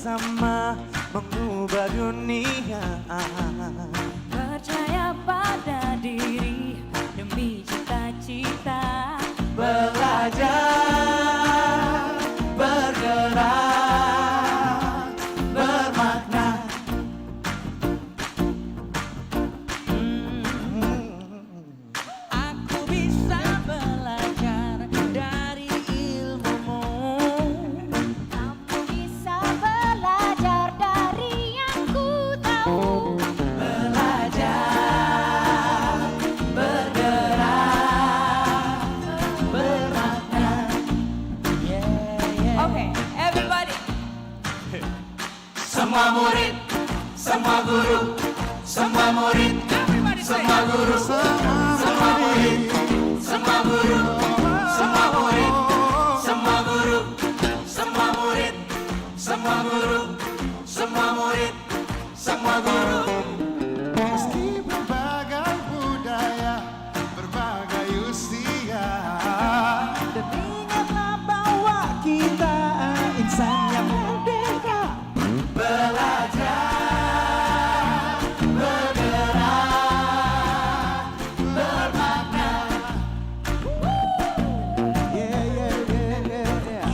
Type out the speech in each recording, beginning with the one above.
bersama mengubah dunia. Percaya pada diri demi cita-cita. Belajar, bergerak, bermakna. Aku bisa belajar dari ilmumu. Kamu bisa belajar dari yang ku tahu. Belajar, bergerak, bermakna. Okay, everybody. Semua murid, semua guru, semua murid, semua guru, semua murid, semua guru, semua murid, semua guru, semua murid, semua guru, semua murid, semua guru. Meski berbagai budaya, berbagai usia, Dan ingatlah bahwa kita insan yang merdeka. Belajar, bergerak, bermakna. Yeah, yeah, yeah, yeah, yeah.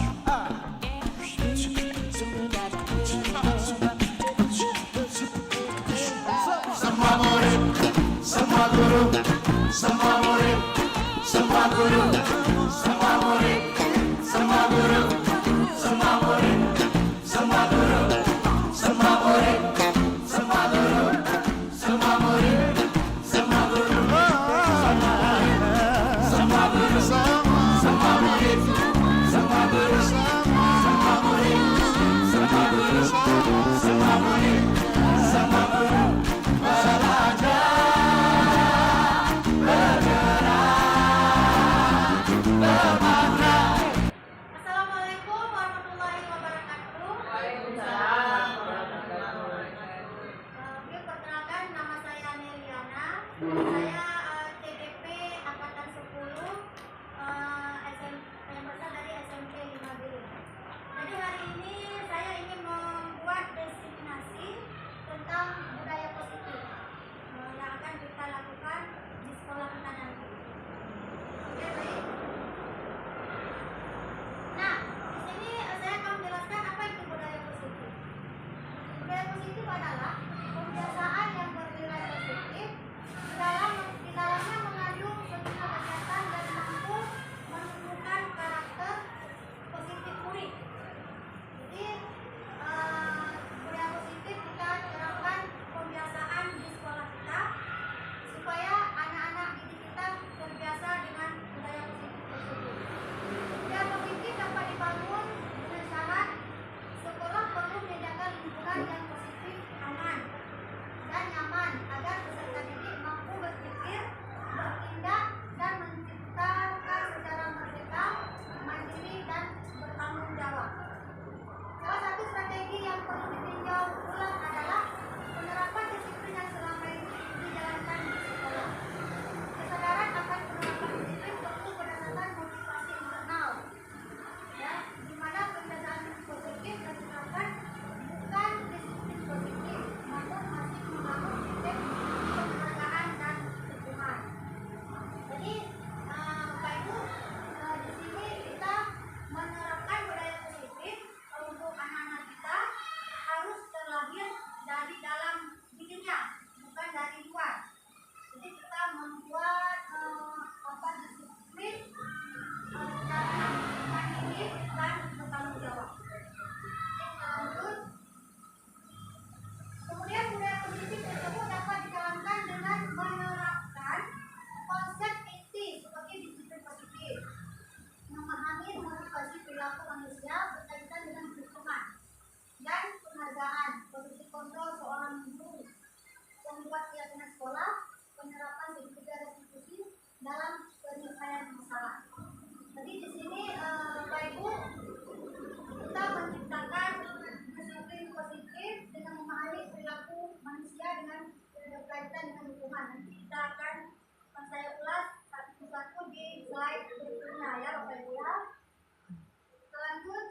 Semua murid, semua guru, semua murid, semua guru, semua murid, semua guru, semua murid, semua guru, semua murid, semua guru, semua murid, semua guru, semua guru, semua murid, semua guru, semua murid, semua guru, semua murid, semua guru. Belajar, bergerak, bermakna. Assalamualaikum warahmatullahi wabarakatuh. Perkenalkan, nama saya Meliana. Saya TDP Angkatan 10 yang berasal dari SMP 5 Bilik. Jadi hari ini saya ingin membuat destinasi tentang budaya positif yang akan kita lakukan di sekolah kita nanti. Oke, baik. Nah, di sini saya akan menjelaskan apa itu budaya positif. Budaya positif adalah kebiasaan yang bernilai positif di dalamnya mengandung suatu kegiatan dan mampu menumbuhkan karakter positif murid. Jadi budaya positif kita terapkan kebiasaan di sekolah kita supaya anak-anak didik kita terbiasa dengan budaya positif tersebut. Budaya positif dapat dibangun dengan syarat sekolah perlu menyediakan lingkungan yang positif, aman, dan nyaman agar peserta didik mampu berpikir, bertindak, dan menciptakan secara merdeka, mandiri, dan bertanggung jawab. Salah satu strategi yang perlu ditinjau ulang adalah penerapan disiplin yang selama ini dijalankan di sekolah. Kesadaran akan penerapan disiplin perlu berdasarkan motivasi internal, ya, di mana kebiasaan positif yang diterapkan bukan disiplin positif, namun masih membangun sistem kekeluargaan dan dukungan. Jadi, Bapak Ibu, di sini kita menerapkan budaya positif untuk anak-anak kita harus terlahir dari dalam dirinya, bukan dari luar. Jadi kita membuat disiplin cara mandiri dan bertanggung jawab. Lanjut. Kemudian budaya positif tersebut dapat dijalankan dengan menerapkan konsep inti seperti disiplin positif, memahami motivasi perilaku manusia berkaitan dengan lingkungan, dan penghargaan, posisi kontrol seorang guru, membuat keyakinan sekolah, penerapan segitiga restitusi dalam penyelesaian masalah. Jadi di sini Bapak Ibu, kita menciptakan disiplin positif dengan memahami perilaku manusia dengan berkaitan dengan lingkungan. Nanti kita akan saya ulas satu-satu di slide berikutnya ya Bapak Ibu ya. Lanjut.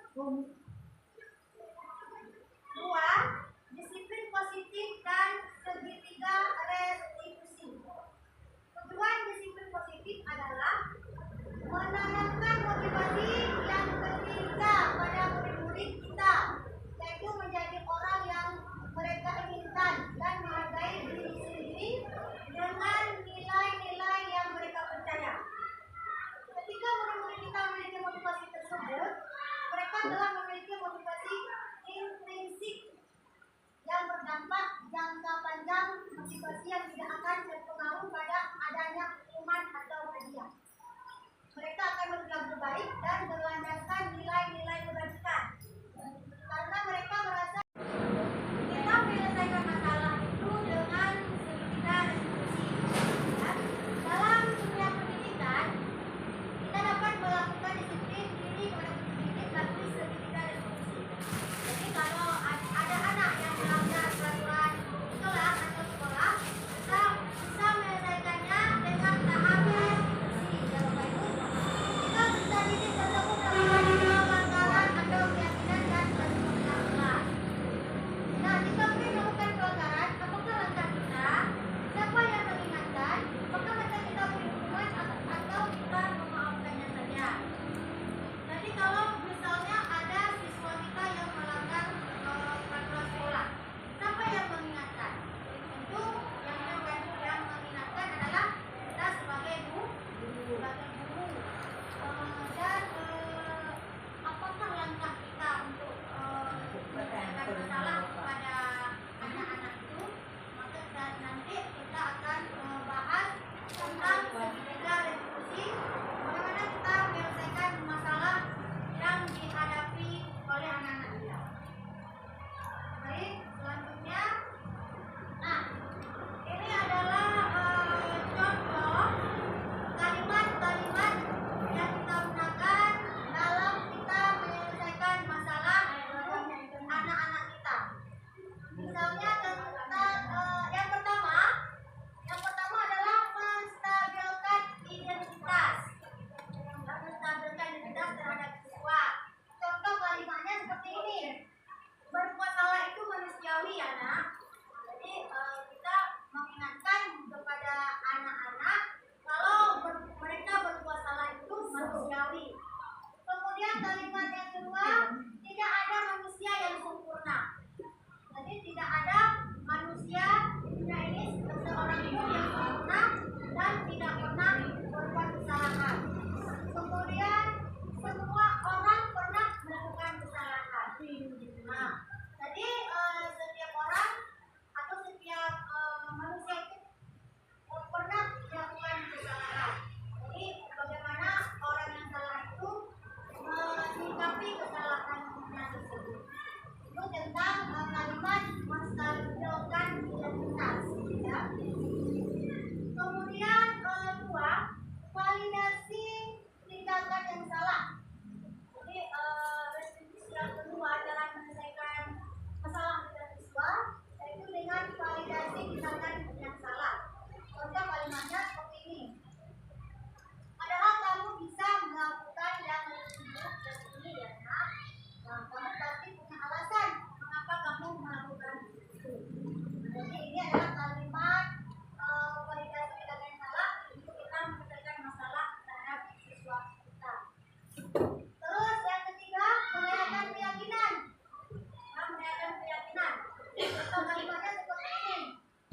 kalimatnya seperti ini.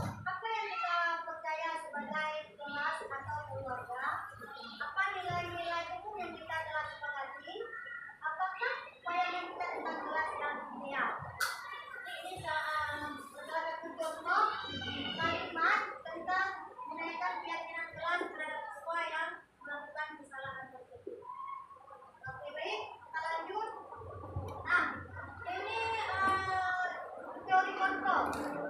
Apa yang kita percaya sebagai kelas atau keluarga? Apa nilai-nilai hukum yang kita telah sepakati? Apakah upaya yang kita tentang kelas dan dunia? Ini salah satu contoh kalimat tentang menaikkan keyakinan kelas terhadap siswa yang melakukan kesalahan tersebut. Oke, baik, kita lanjut. Nah, ini teori kontrol.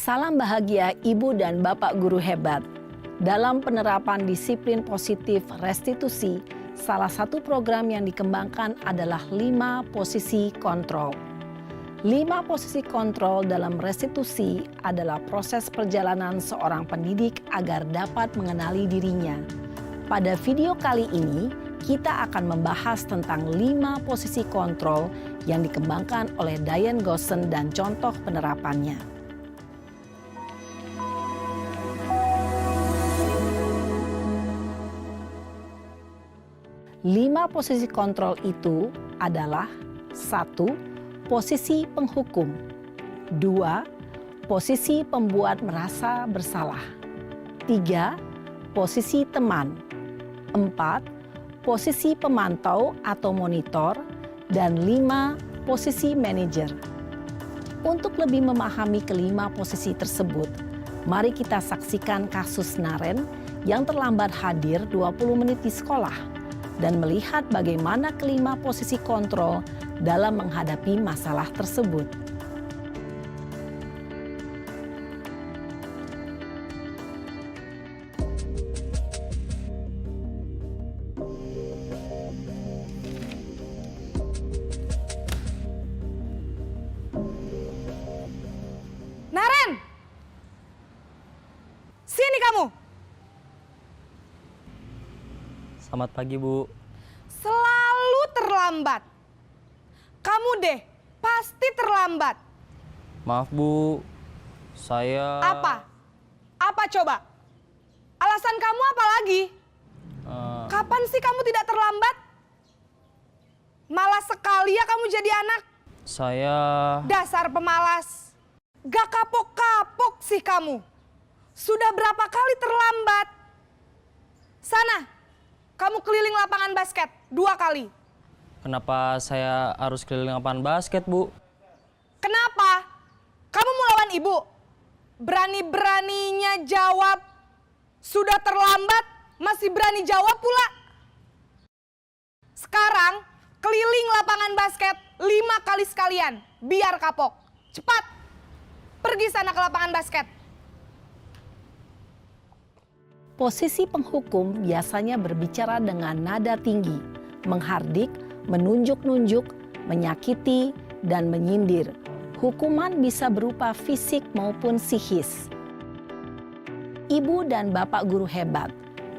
Salam bahagia Ibu dan Bapak guru hebat. Dalam penerapan disiplin positif restitusi, salah satu program yang dikembangkan adalah 5 posisi kontrol. 5 posisi kontrol dalam restitusi adalah proses perjalanan seorang pendidik agar dapat mengenali dirinya. Pada video kali ini, kita akan membahas tentang 5 posisi kontrol yang dikembangkan oleh Diane Gosson dan contoh penerapannya. Lima posisi kontrol itu adalah 1. Posisi penghukum. 2. Posisi pembuat merasa bersalah. 3. Posisi teman. 4. Posisi pemantau atau monitor. Dan 5. Posisi manajer. Untuk lebih memahami kelima posisi tersebut, mari kita saksikan kasus Naren yang terlambat hadir 20 menit di sekolah dan melihat bagaimana kelima posisi kontrol dalam menghadapi masalah tersebut. Naren! Sini kamu! Selamat pagi, Bu. Selalu terlambat. Kamu deh, pasti terlambat. Maaf, Bu. Saya... Apa? Apa coba? Alasan kamu apa lagi? Kapan sih kamu tidak terlambat? Malas sekali ya kamu jadi anak. Saya... Dasar pemalas. Gak kapok-kapok sih kamu. Sudah berapa kali terlambat? Sana. Kamu keliling lapangan basket 2 kali. Kenapa saya harus keliling lapangan basket, Bu? Kenapa? Kamu mau lawan ibu? Berani-beraninya jawab. Sudah terlambat, masih berani jawab pula. Sekarang, keliling lapangan basket 5 kali sekalian. Biar kapok. Cepat. Pergi sana ke lapangan basket. Posisi penghukum biasanya berbicara dengan nada tinggi, menghardik, menunjuk-nunjuk, menyakiti, dan menyindir. Hukuman bisa berupa fisik maupun psikis. Ibu dan Bapak guru hebat,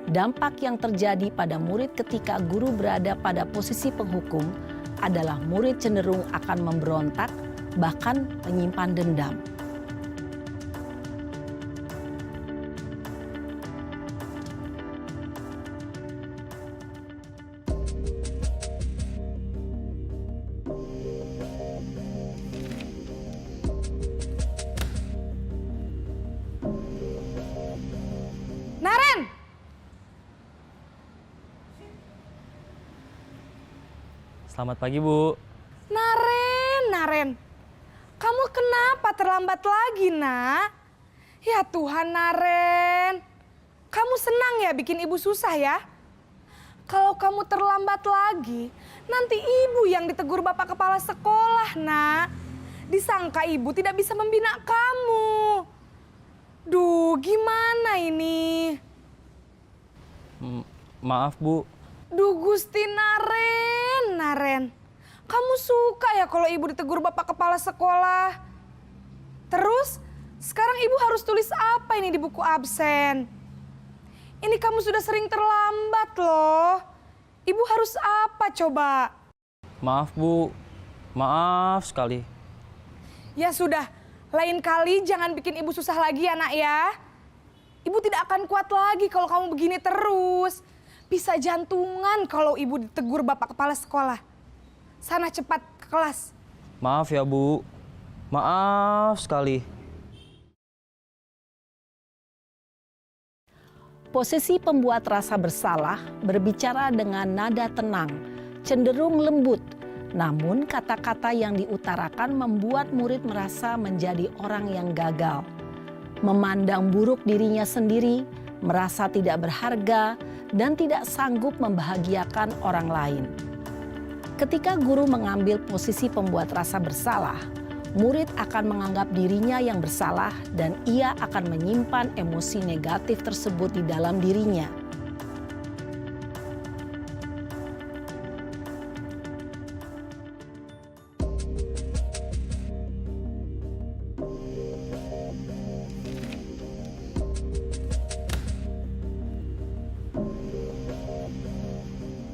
dampak yang terjadi pada murid ketika guru berada pada posisi penghukum adalah murid cenderung akan memberontak, bahkan menyimpan dendam. Naren! Selamat pagi, Bu. Naren. Kamu kenapa terlambat lagi, Nak? Ya Tuhan, Naren. Kamu senang ya bikin ibu susah ya? Kalau kamu terlambat lagi, nanti ibu yang ditegur Bapak Kepala Sekolah, Nak. Disangka ibu tidak bisa membina kamu. Duh, gimana ini? Maaf, Bu. Duh, Gusti Naren. Kamu suka ya kalau ibu ditegur Bapak Kepala Sekolah? Terus, sekarang ibu harus tulis apa ini di buku absen? Ini kamu sudah sering terlambat loh. Ibu harus apa coba? Maaf, Bu. Maaf sekali. Ya sudah, lain kali jangan bikin ibu susah lagi ya, Nak ya. Ibu tidak akan kuat lagi kalau kamu begini terus. Bisa jantungan kalau ibu ditegur Bapak Kepala Sekolah. Sana cepat ke kelas. Maaf ya, Bu. Maaf sekali. Posisi pembuat rasa bersalah berbicara dengan nada tenang, cenderung lembut. Namun kata-kata yang diutarakan membuat murid merasa menjadi orang yang gagal. Memandang buruk dirinya sendiri, merasa tidak berharga, dan tidak sanggup membahagiakan orang lain. Ketika guru mengambil posisi pembuat rasa bersalah, murid akan menganggap dirinya yang bersalah dan ia akan menyimpan emosi negatif tersebut di dalam dirinya.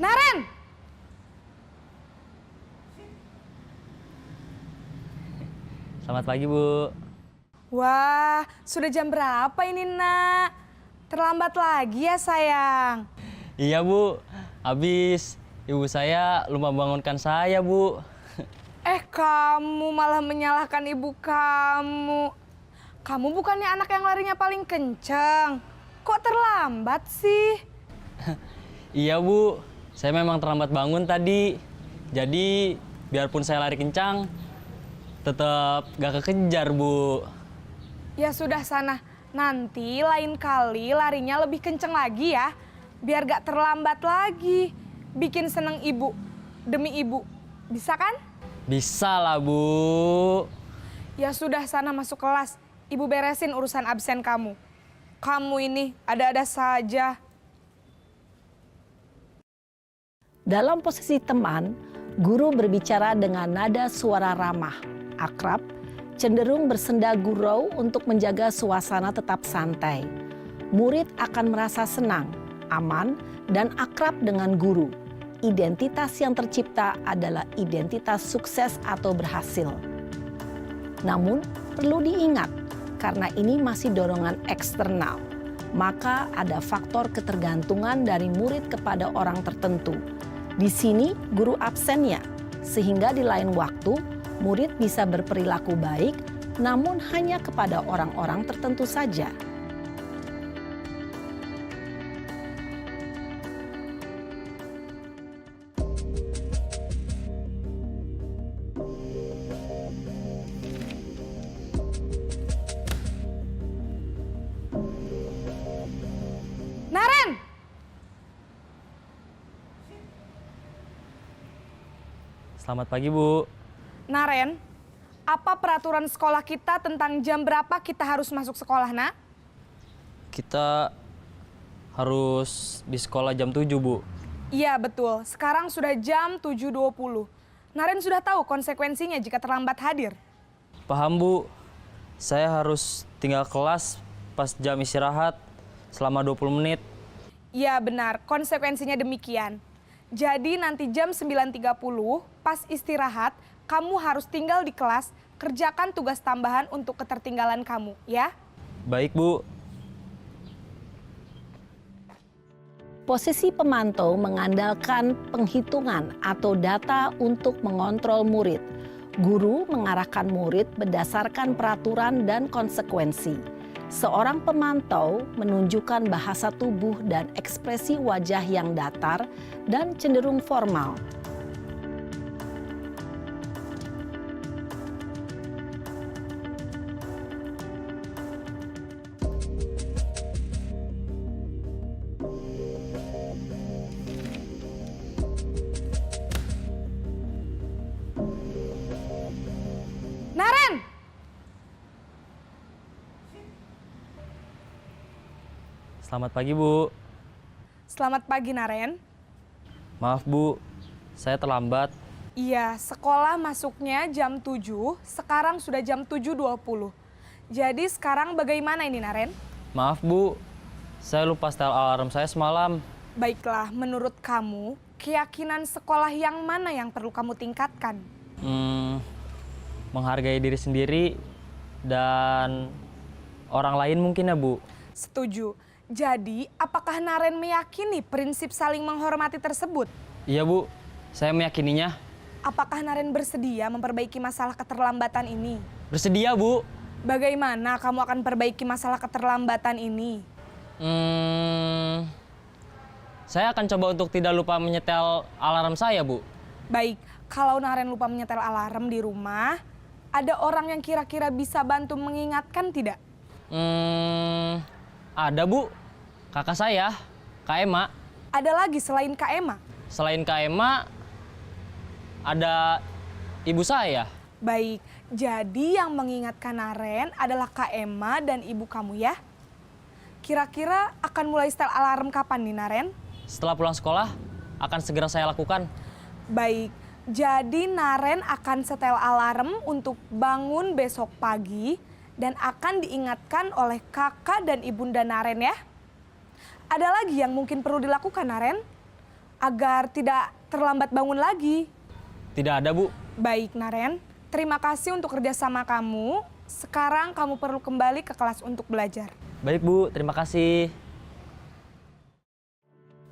Naren! Selamat pagi, Bu. Wah, sudah jam berapa ini, Nak? Terlambat lagi ya, sayang. Iya, Bu. Habis ibu saya lupa bangunkan saya, Bu. Kamu malah menyalahkan ibu kamu. Kamu bukannya anak yang larinya paling kenceng. Kok terlambat sih? Iya, Bu. Saya memang terlambat bangun tadi. Jadi, biarpun saya lari kencang, tetap gak kekejar, Bu. Ya sudah sana, nanti lain kali larinya lebih kenceng lagi ya. Biar gak terlambat lagi. Bikin seneng ibu, demi ibu. Bisa kan? Bisa lah, Bu. Ya sudah sana masuk kelas. Ibu beresin urusan absen kamu. Kamu ini ada-ada saja. Dalam posisi teman, guru berbicara dengan nada suara ramah, akrab, cenderung bersenda gurau untuk menjaga suasana tetap santai. Murid akan merasa senang, aman, dan akrab dengan guru. Identitas yang tercipta adalah identitas sukses atau berhasil. Namun, perlu diingat, karena ini masih dorongan eksternal, maka ada faktor ketergantungan dari murid kepada orang tertentu. Di sini, guru absennya, sehingga di lain waktu, murid bisa berperilaku baik, namun hanya kepada orang-orang tertentu saja. Naren! Selamat pagi, Bu. Naren, apa peraturan sekolah kita tentang jam berapa kita harus masuk sekolah, Nak? Kita harus di sekolah jam 7, Bu. Iya, betul. Sekarang sudah jam 7.20. Naren sudah tahu konsekuensinya jika terlambat hadir. Paham, Bu. Saya harus tinggal kelas pas jam istirahat selama 20 menit. Iya, benar. Konsekuensinya demikian. Jadi nanti jam 9.30 pas istirahat, kamu harus tinggal di kelas, kerjakan tugas tambahan untuk ketertinggalan kamu, ya? Baik, Bu. Posisi pemantau mengandalkan penghitungan atau data untuk mengontrol murid. Guru mengarahkan murid berdasarkan peraturan dan konsekuensi. Seorang pemantau menunjukkan bahasa tubuh dan ekspresi wajah yang datar dan cenderung formal. Naren! Selamat pagi, Bu. Selamat pagi, Naren. Maaf, Bu. Saya terlambat. Iya, sekolah masuknya jam 7, sekarang sudah jam 7.20. Jadi sekarang bagaimana ini, Naren? Maaf, Bu. Saya lupa setel alarm saya semalam. Baiklah, menurut kamu, keyakinan sekolah yang mana yang perlu kamu tingkatkan? Menghargai diri sendiri dan orang lain mungkin ya, Bu. Setuju. Jadi, apakah Naren meyakini prinsip saling menghormati tersebut? Iya, Bu. Saya meyakininya. Apakah Naren bersedia memperbaiki masalah keterlambatan ini? Bersedia, Bu. Bagaimana kamu akan perbaiki masalah keterlambatan ini? Saya akan coba untuk tidak lupa menyetel alarm saya, Bu. Baik, kalau Naren lupa menyetel alarm di rumah, ada orang yang kira-kira bisa bantu mengingatkan tidak? Ada, Bu. Kakak saya, Kak Ema. Ada lagi selain Kak Ema? Selain Kak Ema, ada ibu saya. Baik, Jadi yang mengingatkan Naren adalah Kak Emma dan ibu kamu ya? Kira-kira akan mulai setel alarm kapan nih Naren? Setelah pulang sekolah, akan segera saya lakukan. Baik, jadi Naren akan setel alarm untuk bangun besok pagi dan akan diingatkan oleh kakak dan ibunda Naren ya. Ada lagi yang mungkin perlu dilakukan Naren? Agar tidak terlambat bangun lagi. Tidak ada, Bu. Baik Naren, terima kasih untuk kerjasama kamu. Sekarang kamu perlu kembali ke kelas untuk belajar. Baik, Bu. Terima kasih.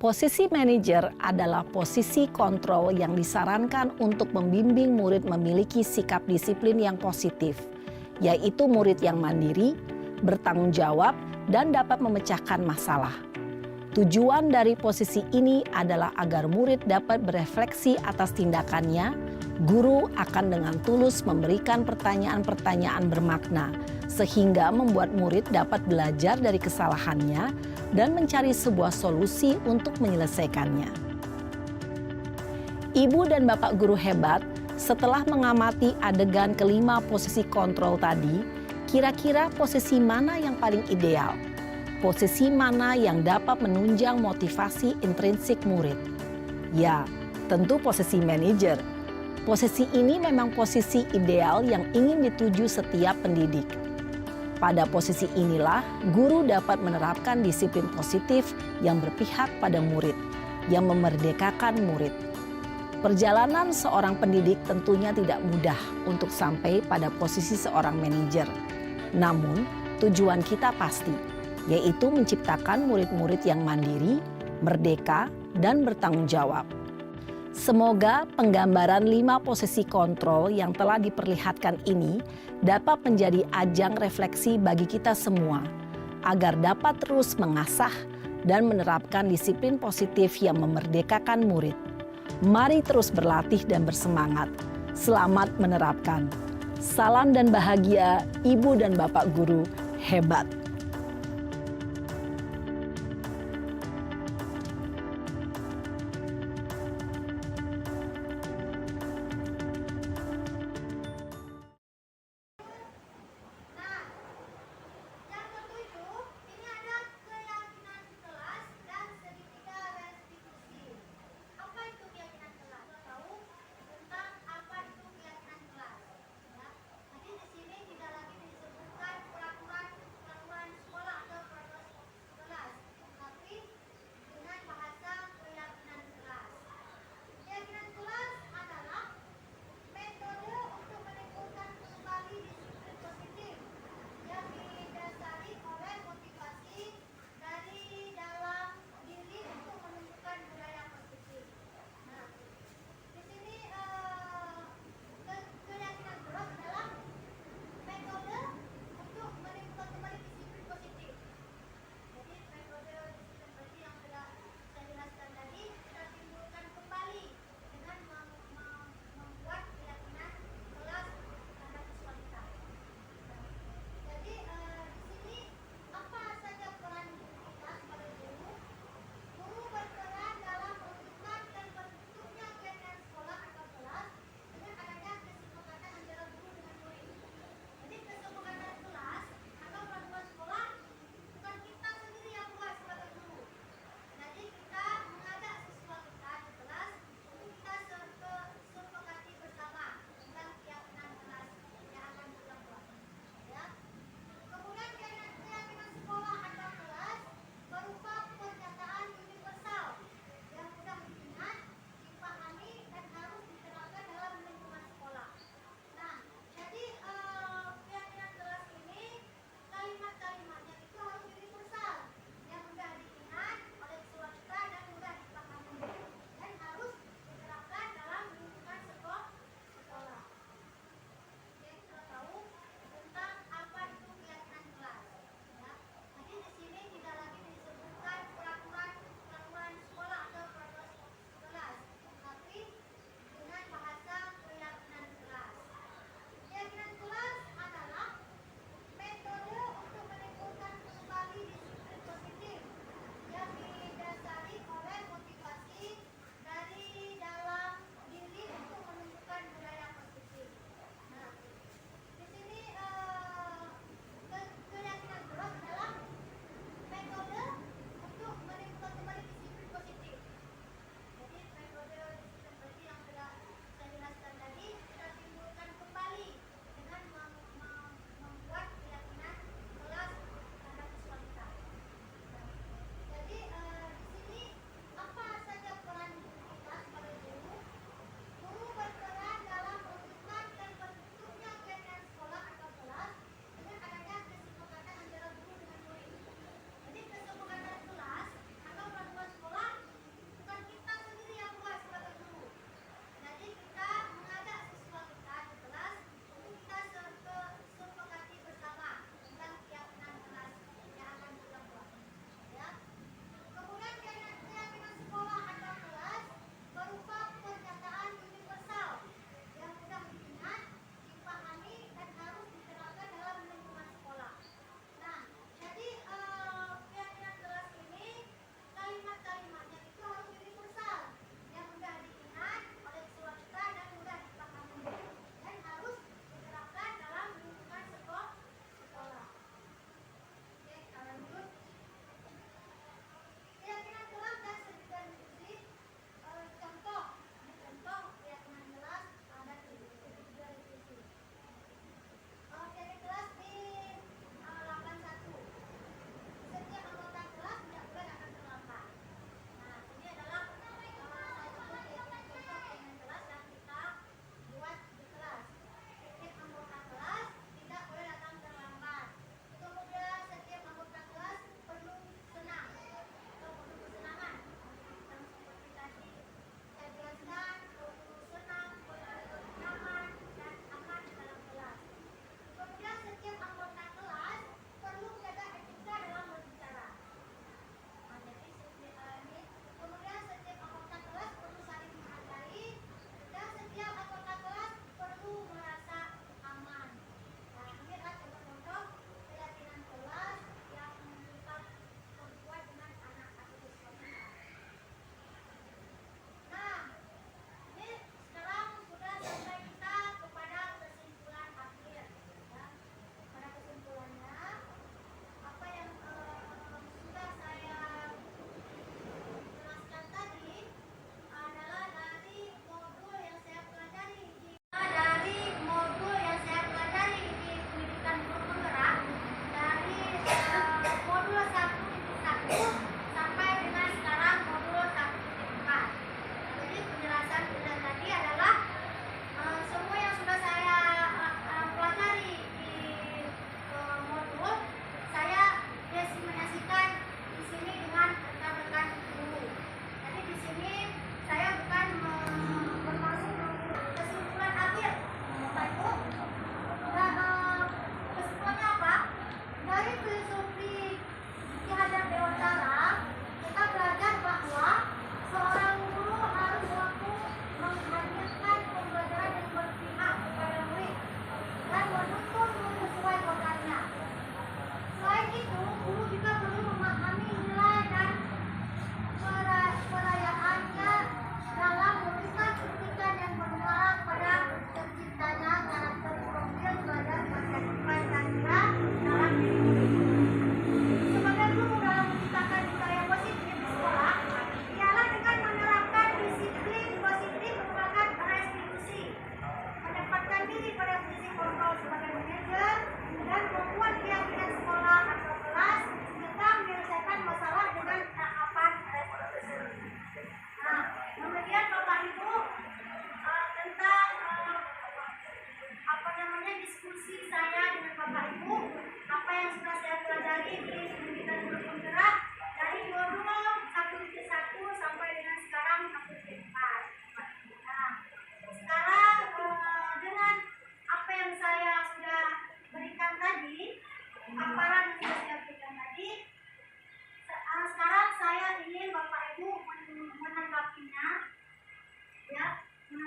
Posisi manajer adalah posisi kontrol yang disarankan untuk membimbing murid memiliki sikap disiplin yang positif, yaitu murid yang mandiri, bertanggung jawab, dan dapat memecahkan masalah. Tujuan dari posisi ini adalah agar murid dapat berefleksi atas tindakannya. Guru akan dengan tulus memberikan pertanyaan-pertanyaan bermakna, sehingga membuat murid dapat belajar dari kesalahannya dan mencari sebuah solusi untuk menyelesaikannya. Ibu dan bapak guru hebat, setelah mengamati adegan kelima posisi kontrol tadi, kira-kira posisi mana yang paling ideal? Posisi mana yang dapat menunjang motivasi intrinsik murid? Ya, tentu posisi manajer. Posisi ini memang posisi ideal yang ingin dituju setiap pendidik. Pada posisi inilah, guru dapat menerapkan disiplin positif yang berpihak pada murid, yang memerdekakan murid. Perjalanan seorang pendidik tentunya tidak mudah untuk sampai pada posisi seorang manajer. Namun, tujuan kita pasti, yaitu menciptakan murid-murid yang mandiri, merdeka, dan bertanggung jawab. Semoga penggambaran 5 posisi kontrol yang telah diperlihatkan ini dapat menjadi ajang refleksi bagi kita semua, agar dapat terus mengasah dan menerapkan disiplin positif yang memerdekakan murid. Mari terus berlatih dan bersemangat. Selamat menerapkan. Salam dan bahagia, Ibu dan Bapak Guru hebat. Yang ketujuh, ini ada keyakinan kelas dan segitiga restitusi. Apa itu keyakinan kelas? Tahu tentang apa itu keyakinan kelas? Ya. Jadi di sini tidak lagi disebutkan peraturan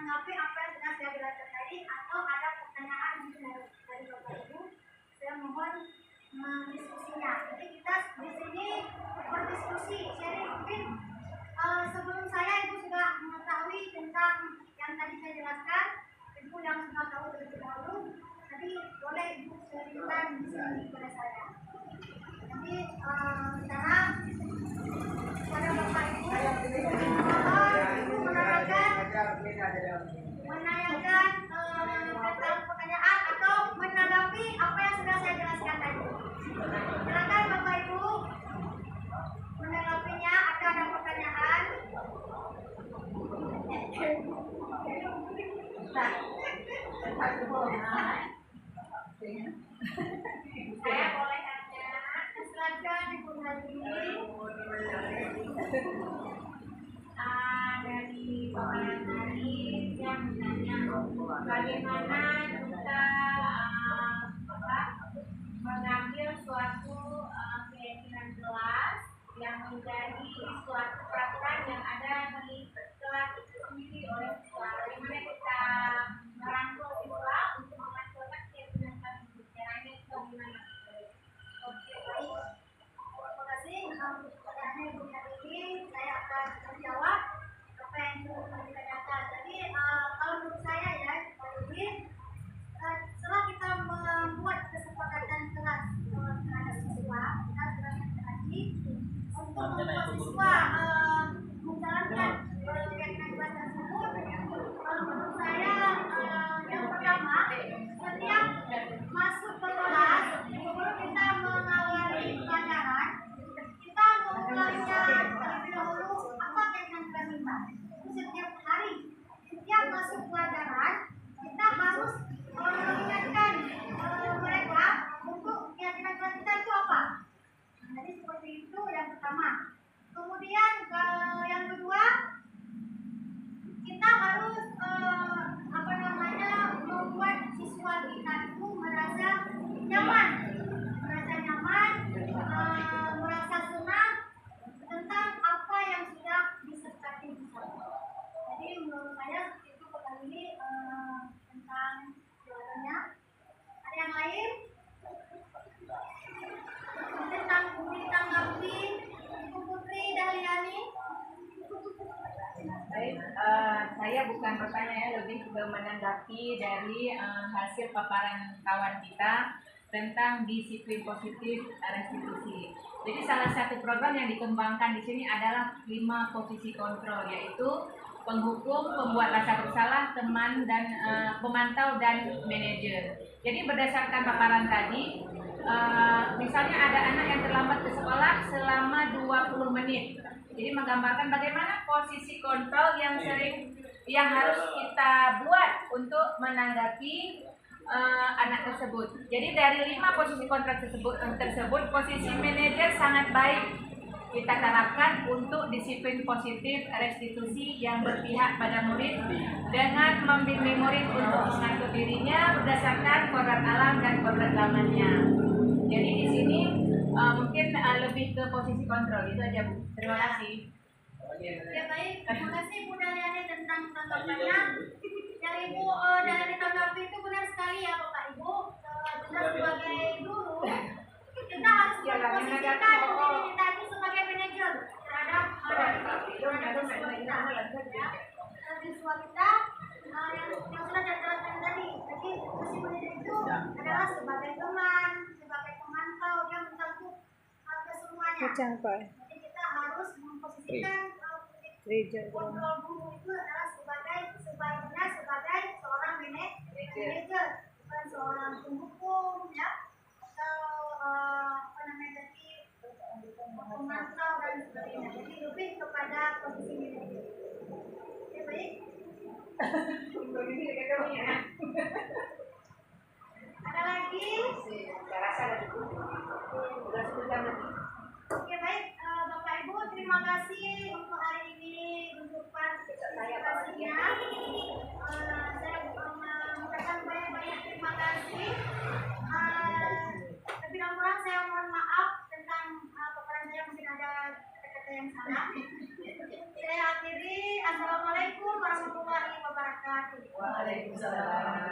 menanggapi apa yang sudah saya jelaskan tadi atau ada pertanyaan dari Bapak Ibu, saya mohon mendiskusinya. Jadi kita di sini berdiskusi. Jadi mungkin sebelum saya Ibu sudah mengetahui tentang yang tadi saya jelaskan, Ibu yang sudah tahu terlebih dahulu, tadi boleh Ibu ceritakan di sini kepada saya. Jadi sekarang pada Bapak Ibu, Ibu menanyakan tentang pertanyaan atau menanggapi apa yang sudah saya jelaskan tadi. Silakan Bapak Ibu menanggapinya. Ada pertanyaan? Saya boleh tanya. Silakan Ibu Hadi. Dari paparan tadi yang menanya bagaimana kita mengambil suatu keyakinan kelas yang menjadi suatu peraturan yang ada di kelas itu sendiri oleh siswa. Bagaimana kita merangkul siswa untuk menghasilkan keyakinan kelas itu. Caranya itu bagaimana? Oke, baik. Terima kasih. Pertanyaan Ibu Hadi, saya akan menjawab apa yang Ibu ditanyakan. Jadi kalau menurut saya ya, setelah kita membuat kesepakatan kelas terhadap siswa, kita sudah tadi untuk membuat siswa menjalankan keyakinan kelas tersebut. Kalau menurut saya yang pertama, setiap masuk ke kelas sebelum kita mengawali pelajaran, kita memulainya terlebih dahulu apa keyakinan kelas kita. Setiap hari, setiap masuk pelajaran, kita harus mengingatkan mereka untuk keyakinan kelas kita itu apa. Jadi seperti itu yang pertama. Kemudian yang kedua, kita harus membuat siswa kita itu merasa nyaman, merasa senang tentang apa yang sudah disertai bersama. Jadi menurut saya itu kembali tentang jawabannya. Ada yang lain? Tentang ditanggapi Ibu Putri Dahliani. Baik, saya bukan bertanya ya, lebih ke menanggapi dari hasil paparan kawan kita tentang disiplin positif restitusi. Jadi salah satu program yang dikembangkan di sini adalah 5 posisi kontrol, yaitu penghukum, pembuat rasa bersalah, teman dan pemantau dan manajer. Jadi berdasarkan paparan tadi, misalnya ada anak yang terlambat ke sekolah selama 20 menit. Jadi menggambarkan bagaimana posisi kontrol yang harus kita buat untuk menanggapi anak tersebut. Jadi dari 5 posisi kontrol tersebut posisi manajer sangat baik kita terapkan untuk disiplin positif restitusi yang berpihak pada murid dengan membimbing murid untuk mengatur dirinya berdasarkan kodrat alam dan kodrat zamannya. Jadi di sini mungkin lebih ke posisi kontrol itu aja Bu. Terima kasih. Ya baik, terima kasih Bu Dahliani tentang tanggapannya. Yang Ibu dari tanggapi itu benar sekali ya Bapak Ibu. Kita sebagai guru, kita harus memposisikan diri kita itu sebagai manajer terhadap siswa kita. Siswa kita yang sudah dijelaskan tadi. Jadi posisi manajer itu adalah sebagai teman, sebagai pemantau yang mencakup kesemuanya. Jadi kita harus memposisikan kontrol guru itu adalah sebaiknya sebagai seorang manajer, bukan seorang penghukum ya, atau tadi pemantau dan sebagainya. Jadi lebih kepada posisi manajer. Oke baik. Ada lagi? Oke baik, Bapak Ibu terima kasih untuk hari ini untuk partisipasinya. Saya mengucapkan banyak terima kasih. Lebih kurang saya mohon maaf tentang paparan saya mungkin ada kata-kata yang salah. Saya akhiri. Assalamualaikum warahmatullahi wabarakatuh. wabarakatuh. Waalaikumsalam.